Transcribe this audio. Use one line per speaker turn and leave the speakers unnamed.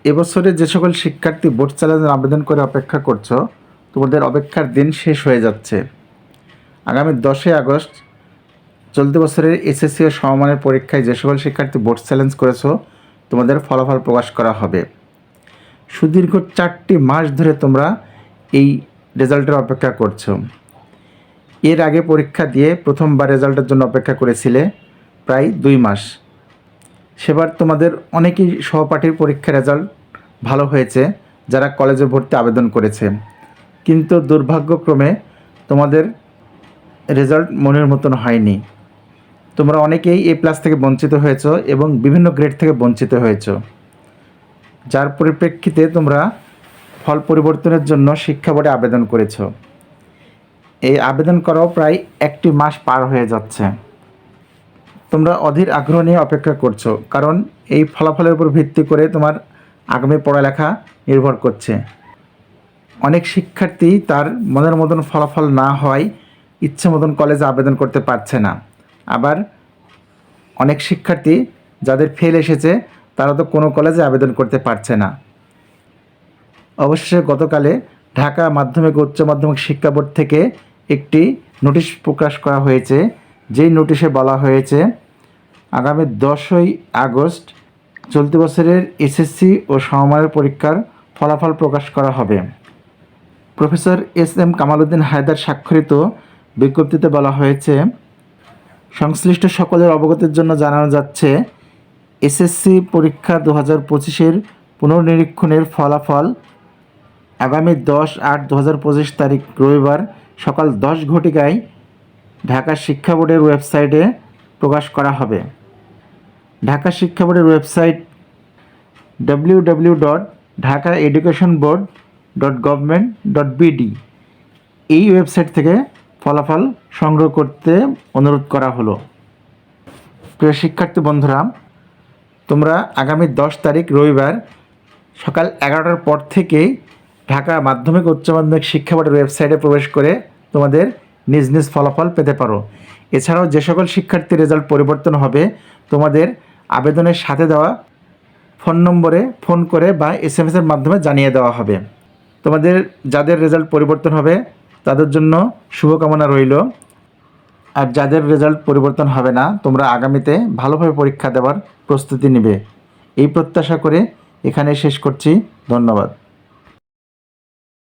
এবছরে যে সকল শিক্ষার্থী বোর্ড চ্যালেঞ্জের আবেদন করে অপেক্ষা করছো, তোমাদের অপেক্ষার দিন শেষ হয়ে যাচ্ছে। আগামী 10ই আগস্ট চলতি বছরের এসএসসি ও সমমানের পরীক্ষায় যে সকল শিক্ষার্থী বোর্ড চ্যালেঞ্জ করেছো, তোমাদের ফলাফল প্রকাশ করা হবে। সুদীর্ঘ 4টি মাস ধরে তোমরা এই রেজাল্টের অপেক্ষা করছো। এর আগে পরীক্ষা দিয়ে প্রথমবার রেজাল্টের জন্য অপেক্ষা করেছিলে প্রায় 2 মাস। সেবার তোমাদের অনেকেই সহপাঠীর পরীক্ষার রেজাল্ট ভালো হয়েছে, যারা কলেজে ভর্তি আবেদন করেছে, কিন্তু দুর্ভাগ্যক্রমে তোমাদের রেজাল্ট মনের মতন হয়নি। তোমরা অনেকেই A+ থেকে বঞ্চিত হয়েছো এবং বিভিন্ন গ্রেড থেকে বঞ্চিত হয়েছো, যার পরিপ্রেক্ষিতে তোমরা ফল পরিবর্তনের জন্য শিক্ষা বোর্ডে আবেদন করেছো। এই আবেদন করাও প্রায় 1টি মাস পার হয়ে যাচ্ছে। তোমরা অধীর আগ্রহ নিয়ে অপেক্ষা করছো, কারণ এই ফলাফলের উপর ভিত্তি করে তোমার আগামী পড়ালেখা নির্ভর করছে। অনেক শিক্ষার্থী তার মনের মতন ফলাফল না হওয়ায় ইচ্ছে মতন কলেজে আবেদন করতে পারছে না। আবার অনেক শিক্ষার্থী যাদের ফেল এসেছে, তারা তো কোনো কলেজে আবেদন করতে পারছে না। অবশেষে গতকালে ঢাকা মাধ্যমিক উচ্চ মাধ্যমিক শিক্ষা বোর্ড থেকে একটি নোটিশ প্রকাশ করা হয়েছে, যেই নোটিশে বলা হয়েছে আগামী 10ই আগস্ট চলতি বছরের এসএসসি ও সমমানের পরীক্ষার ফলাফল প্রকাশ করা হবে। প্রফেসর SM কামাল উদ্দিন হায়দার স্বাক্ষরিত বিজ্ঞপ্তিতে বলা হয়েছে, সংশ্লিষ্ট সকলের অবগতির জন্য জানানো যাচ্ছে, এসএসসি পরীক্ষা 2025-এর পুনর্নিরীক্ষণের ফলাফল আগামী 10/8/2025 তারিখ রবিবার সকাল 10 ঘটিকায় ঢাকা শিক্ষা বোর্ডের ওয়েবসাইটে প্রকাশ করা হবে। ঢাকা শিক্ষা বোর্ডের ওয়েবসাইট www.dhakaeducationboard.government.bd এই ওয়েবসাইট থেকে ফলাফল সংগ্রহ করতে অনুরোধ করা হলো। প্রিয় শিক্ষার্থী বন্ধুরা, তোমরা আগামী 10 তারিখ রবিবার সকাল 11টার পর থেকেই ঢাকা মাধ্যমিক উচ্চ মাধ্যমিক শিক্ষা বোর্ডের ওয়েবসাইটে প্রবেশ করে তোমাদের নিজ নিজ ফলাফল পেতে পারো। এছাড়াও যে সকল শিক্ষার্থীর রেজাল্ট পরিবর্তন হবে, তোমাদের আবেদনের সাথে দেওয়া ফোন নম্বরে ফোন করে বা SMS-এর মাধ্যমে জানিয়ে দেওয়া হবে। তোমাদের যাদের রেজাল্ট পরিবর্তন হবে তাদের জন্য শুভকামনা রইল, আর যাদের রেজাল্ট পরিবর্তন হবে না, তোমরা আগামীতে ভালোভাবে পরীক্ষা দেওয়ার প্রস্তুতি নেবে, এই প্রত্যাশা করে এখানে শেষ করছি। ধন্যবাদ।